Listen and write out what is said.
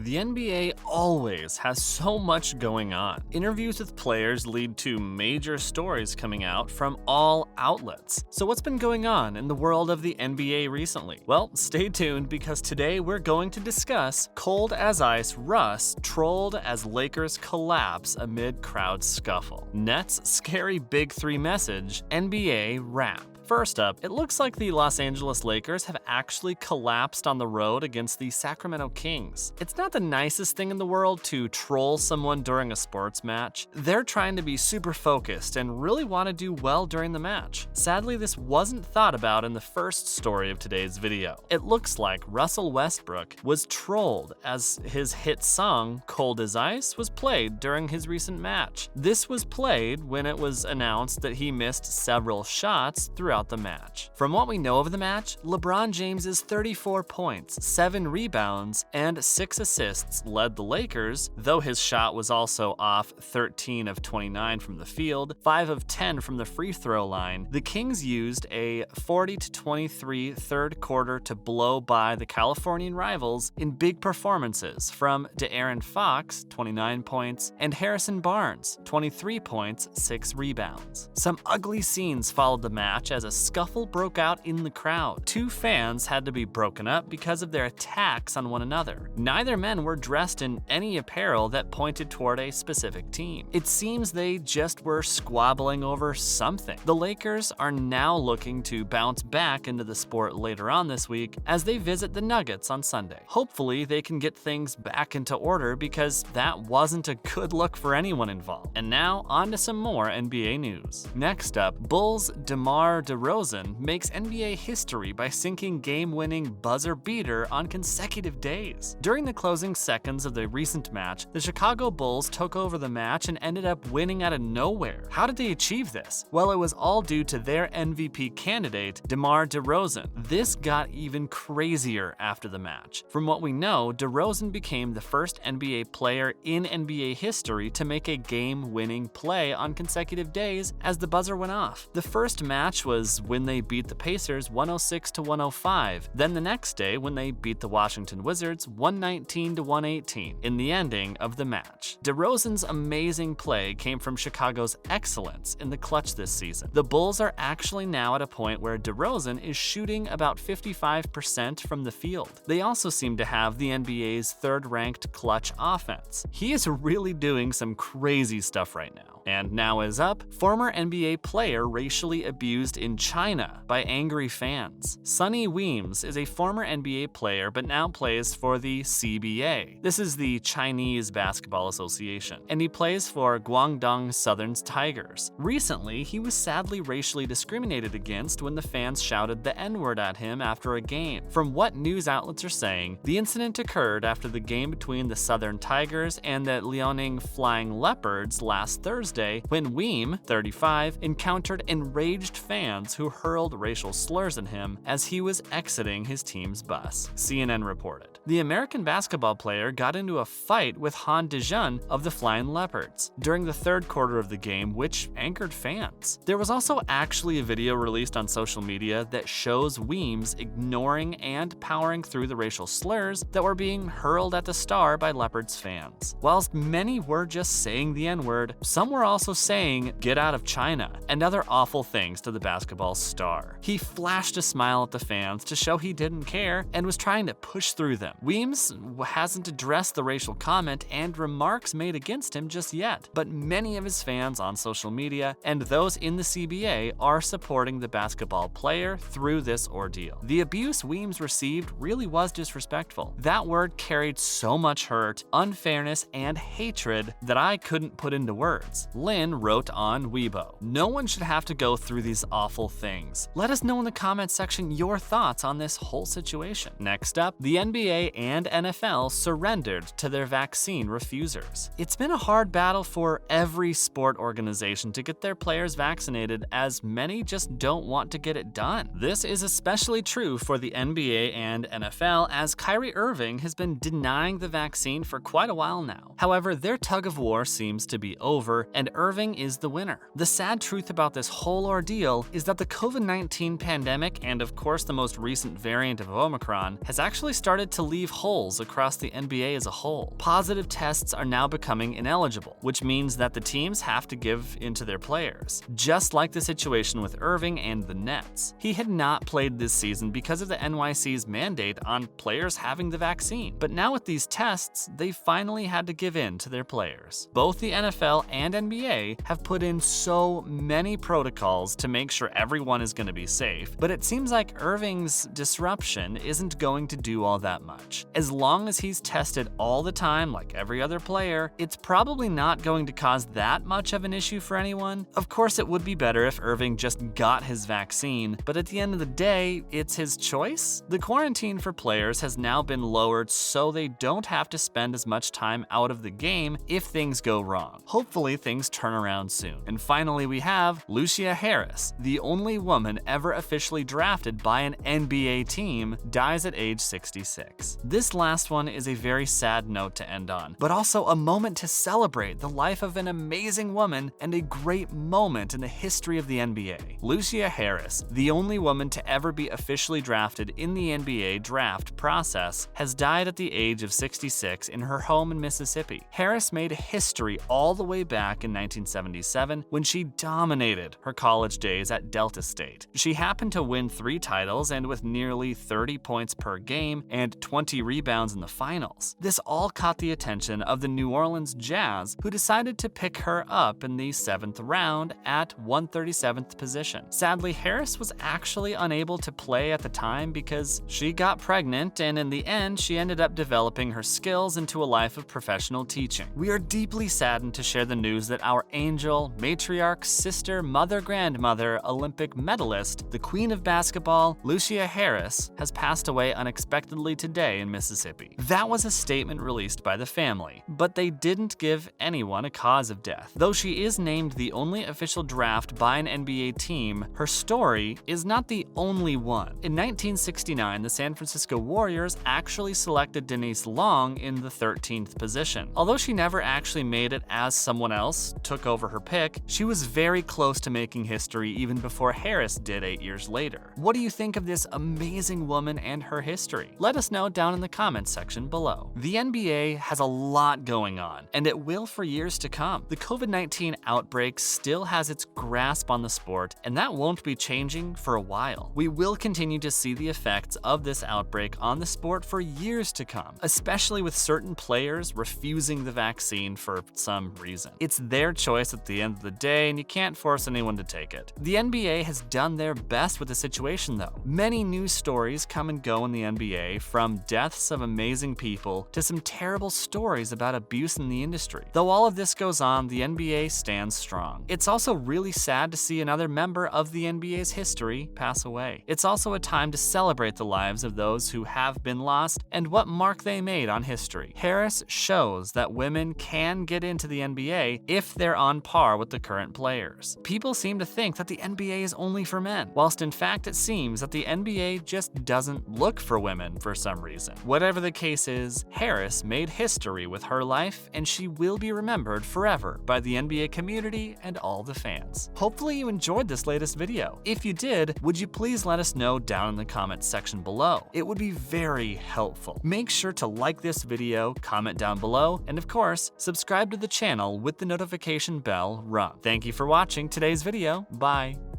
The NBA always has so much going on. Interviews with players lead to major stories coming out from all outlets. So what's been going on in the world of the NBA recently? Well, stay tuned because today we're going to discuss Cold-as-ice Russ trolled as Lakers collapse amid crowd scuffle, Nets' scary Big Three message, NBA Wrap. First up, it looks like the Los Angeles Lakers have actually collapsed on the road against the Sacramento Kings. It's not the nicest thing in the world to troll someone during a sports match. They're trying to be super focused and really want to do well during the match. Sadly, this wasn't thought about in the first story of today's video. It looks like Russell Westbrook was trolled as his hit song, Cold-as-ice, was played during his recent match. This was played when it was announced that he missed several shots throughout the match. From what we know of the match, LeBron James's 34 points, 7 rebounds, and 6 assists led the Lakers, though his shot was also off 13 of 29 from the field, 5 of 10 from the free throw line. The Kings used a 40-23 third quarter to blow by the Californian rivals in big performances from De'Aaron Fox, 29 points, and Harrison Barnes, 23 points, 6 rebounds. Some ugly scenes followed the match as a scuffle broke out in the crowd. 2 fans had to be broken up because of their attacks on one another. Neither men were dressed in any apparel that pointed toward a specific team. It seems they just were squabbling over something. The Lakers are now looking to bounce back into the sport later on this week as they visit the Nuggets on Sunday. Hopefully they can get things back into order because that wasn't a good look for anyone involved. And now on to some more NBA news. Next up, Bulls' Demar Derozan makes NBA history by sinking game-winning buzzer beater on consecutive days. During the closing seconds of the recent match, the Chicago Bulls took over the match and ended up winning out of nowhere. How did they achieve this? Well, it was all due to their MVP candidate, Demar Derozan. This got even crazier after the match. From what we know, Derozan became the first NBA player in NBA history to make a game-winning play on consecutive days as the buzzer went off. The first match was when they beat the Pacers 106-105, then the next day when they beat the Washington Wizards 119-118 in the ending of the match. Derozan's amazing play came from Chicago's excellence in the clutch this season. The Bulls are actually now at a point where Derozan is shooting about 55% from the field. They also seem to have the NBA's third-ranked clutch offense. He is really doing some crazy stuff right now. And now is up, former NBA player racially abused in China by angry fans. Sonny Weems is a former NBA player but now plays for the CBA. This is the Chinese Basketball Association, and he plays for Guangdong Southern's Tigers. Recently, he was sadly racially discriminated against when the fans shouted the N-word at him after a game. From what news outlets are saying, the incident occurred after the game between the Southern Tigers and the Liaoning Flying Leopards last Thursday, when Weem, 35, encountered enraged fans who hurled racial slurs at him as he was exiting his team's bus, CNN reported. The American basketball player got into a fight with Han Dejun of the Flying Leopards during the third quarter of the game, which angered fans. There was also actually a video released on social media that shows Weems ignoring and powering through the racial slurs that were being hurled at the star by Leopards fans. Whilst many were just saying the N-word, some were also saying "get out of China" and other awful things to the basketball star. He flashed a smile at the fans to show he didn't care and was trying to push through them. Weems hasn't addressed the racial comment and remarks made against him just yet, but many of his fans on social media and those in the CBA are supporting the basketball player through this ordeal. The abuse Weems received really was disrespectful. That word carried so much hurt, unfairness, and hatred that I couldn't put into words. Lynn wrote on Weibo, "No one should have to go through these awful things. Let us know in the comments section your thoughts on this whole situation." Next up, the NBA and NFL surrendered to their vaccine refusers. It's been a hard battle for every sport organization to get their players vaccinated, as many just don't want to get it done. This is especially true for the NBA and NFL, as Kyrie Irving has been denying the vaccine for quite a while now. However, their tug of war seems to be over, and Irving is the winner. The sad truth about this whole ordeal is that the COVID-19 pandemic, and of course the most recent variant of Omicron, has actually started to leave holes across the NBA as a whole. Positive tests are now becoming ineligible, which means that the teams have to give in to their players, just like the situation with Irving and the Nets. He had not played this season because of the NYC's mandate on players having the vaccine, but now with these tests, they finally had to give in to their players. Both the NFL and NBA have put in so many protocols to make sure everyone is going to be safe, but it seems like Irving's disruption isn't going to do all that much. As long as he's tested all the time like every other player, it's probably not going to cause that much of an issue for anyone. Of course, it would be better if Irving just got his vaccine, but at the end of the day, it's his choice. The quarantine for players has now been lowered so they don't have to spend as much time out of the game if things go wrong. Hopefully, things turn around soon. And finally, we have Lucia Harris, the only woman ever officially drafted by an NBA team, dies at age 66. This last one is a very sad note to end on, but also a moment to celebrate the life of an amazing woman and a great moment in the history of the NBA. Lucia Harris, the only woman to ever be officially drafted in the NBA draft process, has died at the age of 66 in her home in Mississippi. Harris made history all the way back in 1977 when she dominated her college days at Delta State. She happened to win 3 titles and with nearly 30 points per game and 20 rebounds in the finals. This all caught the attention of the New Orleans Jazz, who decided to pick her up in the 7th round at 137th position. Sadly, Harris was actually unable to play at the time because she got pregnant, and in the end, she ended up developing her skills into a life of professional teaching. We are deeply saddened to share the news that our angel, matriarch, sister, mother, grandmother, Olympic medalist, the queen of basketball, Lucia Harris, has passed away unexpectedly today in Mississippi. That was a statement released by the family, but they didn't give anyone a cause of death. Though she is named the only official draft by an NBA team, her story is not the only one. In 1969, the San Francisco Warriors actually selected Denise Long in the 13th position. Although she never actually made it as someone else took over her pick, she was very close to making history even before Harris did 8 years later. What do you think of this amazing woman and her history? Let us know down in the comments section below. The NBA has a lot going on, and it will for years to come. The COVID-19 outbreak still has its grasp on the sport, and that won't be changing for a while. We will continue to see the effects of this outbreak on the sport for years to come, especially with certain players refusing the vaccine for some reason. It's their choice at the end of the day, and you can't force anyone to take it. The NBA has done their best with the situation though. Many news stories come and go in the NBA, from deaths of amazing people to some terrible stories about abuse in the industry. Though all of this goes on, the NBA stands strong. It's also really sad to see another member of the NBA's history pass away. It's also a time to celebrate the lives of those who have been lost and what mark they made on history. Harris shows that women can get into the NBA if they're on par with the current players. People seem to think that the NBA is only for men, whilst in fact it seems that the NBA just doesn't look for women for some reason. Whatever the case is, Harris made history with her life, and she will be remembered forever by the NBA community and all the fans. Hopefully you enjoyed this latest video. If you did, would you please let us know down in the comments section below? It would be very helpful. Make sure to like this video, comment down below, and of course, subscribe to the channel with the notification bell rung. Thank you for watching today's video. Bye.